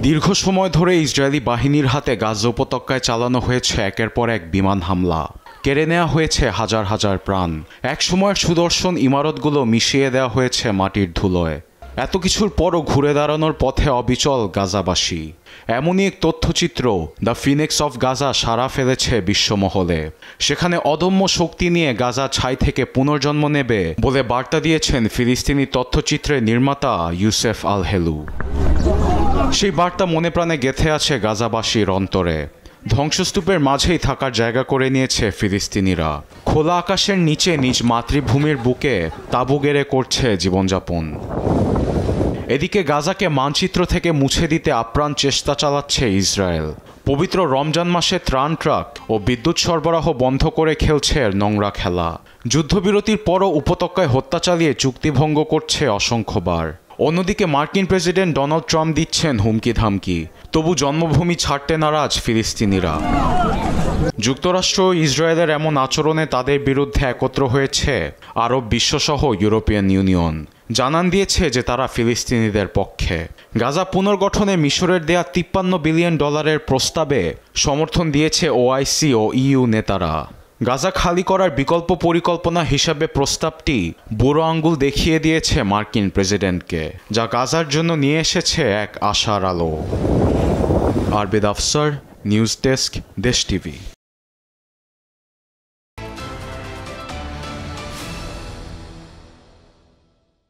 দীর্ঘ সময় ধরে ইসরায়েলি বাহিনীর হাতে গাজা উপত্যকায় চালানো হয়েছে একের পর এক বিমান হামলা। কেড়ে নেওয়া হয়েছে হাজার হাজার প্রাণ। এক সময়ের সুদর্শন ইমারতগুলো মিশিয়ে দেওয়া হয়েছে মাটির ধুলোয়। এত কিছুর পরও ঘুরে দাঁড়ানোর পথে অবিচল গাজাবাসী। এমনই এক তথ্যচিত্র দ্য ফিনিক্স অফ গাজা সাড়া ফেলেছে বিশ্বমহলে। সেখানে অদম্য শক্তি নিয়ে গাজা ছাই থেকে পুনর্জন্ম নেবে বলে বার্তা দিয়েছেন ফিলিস্তিনি তথ্যচিত্রের নির্মাতা ইউসেফ আল হেলু। সেই বার্তা মনে প্রাণে গেঁথে আছে গাজাবাসীর অন্তরে। ধ্বংসস্তূপের মাঝেই থাকার জায়গা করে নিয়েছে ফিলিস্তিনিরা। খোলা আকাশের নিচে নিজ মাতৃভূমির বুকে তাঁবু গেড়ে করছে জীবনযাপন। এদিকে গাজাকে মানচিত্র থেকে মুছে দিতে আপ্রাণ চেষ্টা চালাচ্ছে ইসরায়েল। পবিত্র রমজান মাসে ত্রাণ ট্রাক ও বিদ্যুৎ সরবরাহ বন্ধ করে খেলছে নোংরা খেলা। যুদ্ধবিরতির পরও উপত্যকায় হত্যা চালিয়ে চুক্তিভঙ্গ করছে অসংখ্যবার। অন্যদিকে মার্কিন প্রেসিডেন্ট ডোনাল্ড ট্রাম্প দিচ্ছেন হুমকি ধামকি। তবু জন্মভূমি ছাড়তে নারাজ ফিলিস্তিনিরা। যুক্তরাষ্ট্র ও ইসরায়েলের এমন আচরণে তাদের বিরুদ্ধে একত্র হয়েছে আরব বিশ্বসহ ইউরোপিয়ান ইউনিয়ন। জানান দিয়েছে যে তারা ফিলিস্তিনিদের পক্ষে। গাজা পুনর্গঠনে মিশরের দেয়া $53 বিলিয়ন প্রস্তাবে সমর্থন দিয়েছে ওআইসি ও ইইউ নেতারা। গাজা খালি করার বিকল্প পরিকল্পনা হিসাবে প্রস্তাবটি বুড়ো আঙ্গুল দেখিয়ে দিয়েছে মার্কিন প্রেসিডেন্টকে, যা গাজার জন্য নিয়ে এসেছে এক আশার আলো। আরবেদ আফসার, নিউজ ডেস্ক, দেশ টিভি।